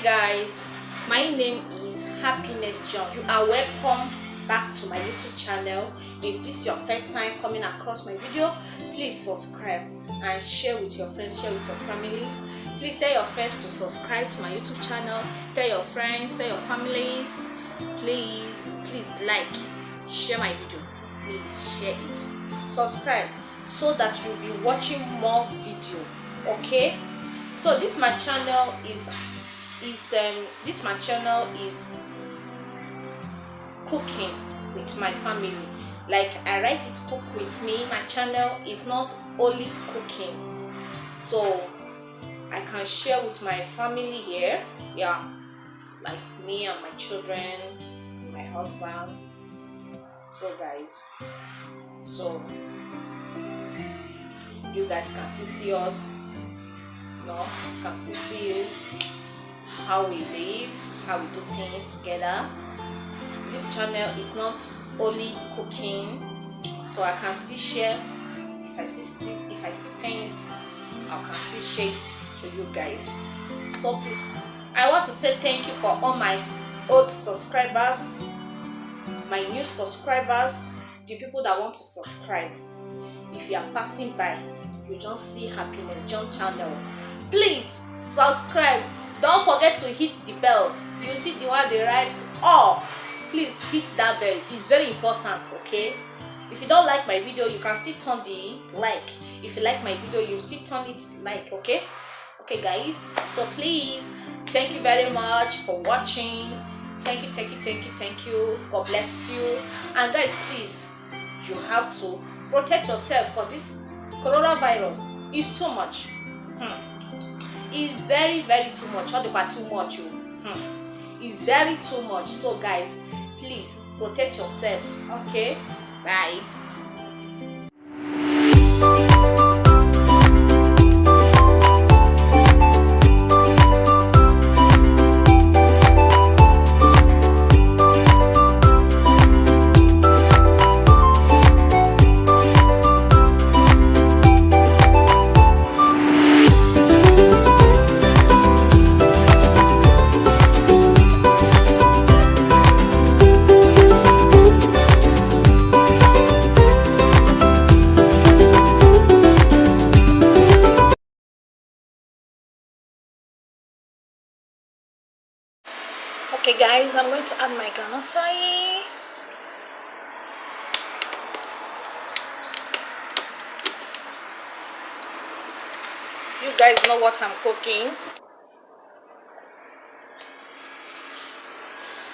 Guys, my name is Happiness John. You are welcome back to my YouTube channel. If this is your first time coming across my video, please subscribe and share with your friends, share with your families. Please tell your friends to subscribe to my YouTube channel. Tell your friends, tell your families. Please like, share my video. Please share it. Subscribe so that you'll be watching more video. Okay? So this my channel is cooking with my family. Like I write it cook with me. My channel is not only cooking, so I can share with my family here, yeah, like me and my children, my husband. So guys, so you guys can see us, can see how we live, how we do things together. This channel is not only cooking, so I can still share. If I see things, I can still share it to you guys. So I want to say thank you for all my old subscribers, my new subscribers, the people that want to subscribe. If you are passing by, you don't see Happiness John channel, please subscribe. Don't forget to hit the bell. You see the one that writes all. Please hit that bell. It's very important, okay? If you don't like my video, you can still turn the like. If you like my video, you still turn it like, okay? Okay guys, so please, thank you very much for watching. Thank you. God bless you. And guys, please, you have to protect yourself for this coronavirus. It's too much. It's very too much. Not about too much. It's very too much. So guys, please protect yourself. Okay, bye. Okay guys, I'm going to add my groundnut oil. You guys know what I'm cooking,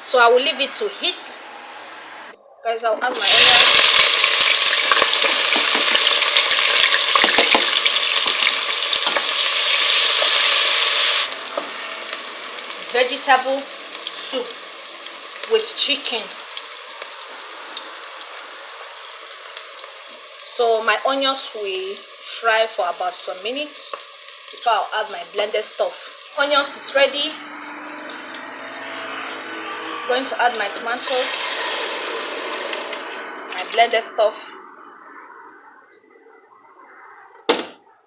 so I will leave it to heat. Guys, I'll add my onion. Vegetable soup with chicken. So my onions will fry for about some minutes before I'll add my blended stuff. Onions is ready. Going to add my tomatoes, my blended stuff.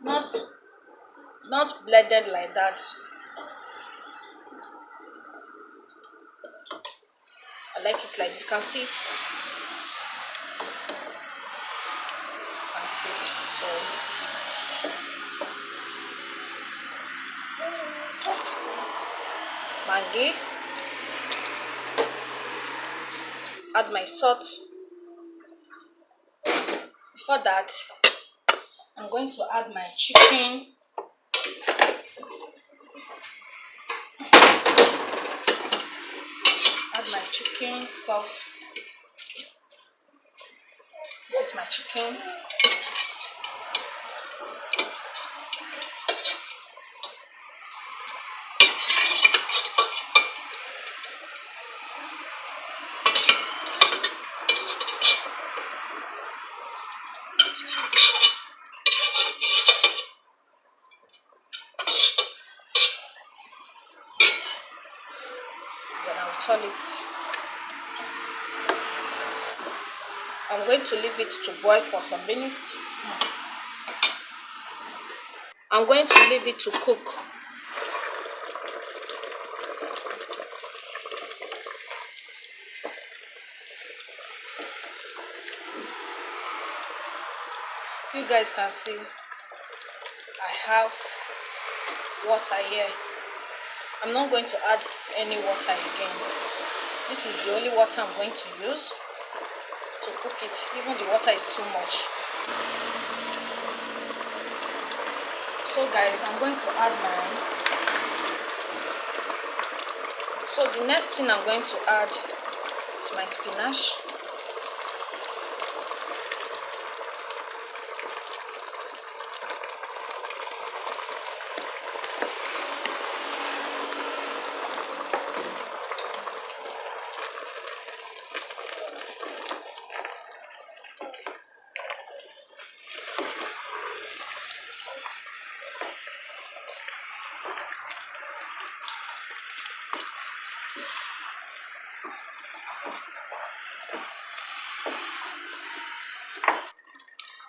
Not blended like that. I like it like you can see it. So Maggi. Add my salt. Before that, I'm going to add my chicken. Add my chicken stuff. This is my chicken. Then I'll turn it. I'm going to leave it to boil for some minutes. I'm going to leave it to cook. You guys can see I have water here. I'm not going to add any water again. This is the only water I'm going to use to cook it. Even the water is too much. So guys, I'm going to add so the next thing I'm going to add is my spinach.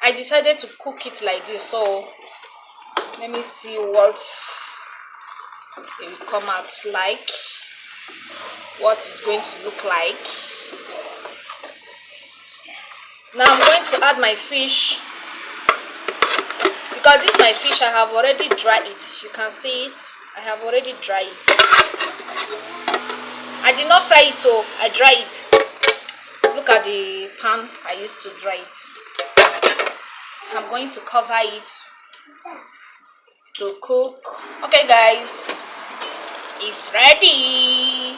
I decided to cook it like this, so let me see what it will come out like, what it's going to look like. Now I'm going to add my fish, because this is my fish. I have already dried it. You can see it. I have already dried it. I did not fry it, oh, I dry it. Look at the pan I used to dry it. I'm going to cover it to cook. Okay guys, it's ready.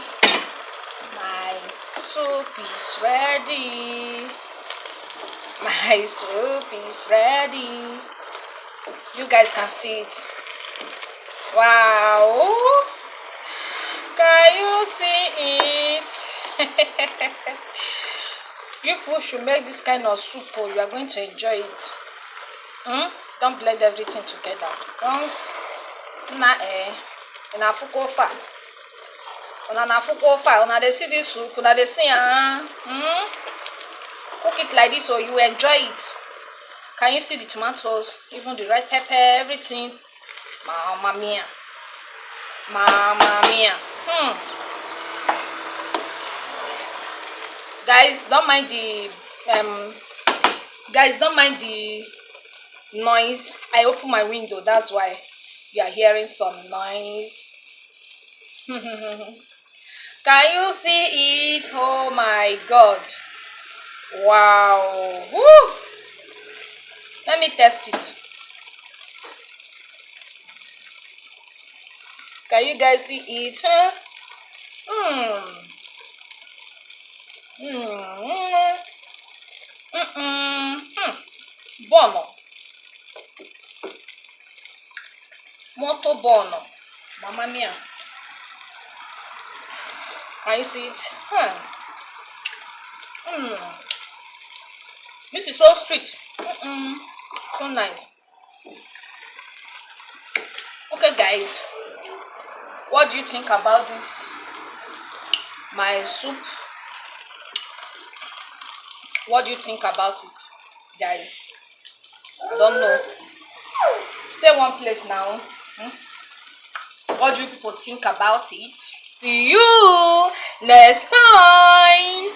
My soup is ready. My soup is ready. You guys can see it. Wow, can you see it? You people should make this kind of soup, or you are going to enjoy it. Don't blend everything together. Once na fuko fa. Na fuko fa. Una dey see this soup. Una dey see cook it like this, so you enjoy it. Can you see the tomatoes? Even the red pepper, everything. Mamma mia. Mamma mia. Guys, don't mind the noise. I open my window, that's why you are hearing some noise. Can you see it? Oh my god, wow. Woo. Let me test it. Can you guys see it? Buono, molto buono. Mamma mia. Can you see it? This is so sweet. So nice. Okay guys, what do you think about this, my soup? What do you think about it, guys? I don't know. Stay one place now. What do you people think about it? See you next time.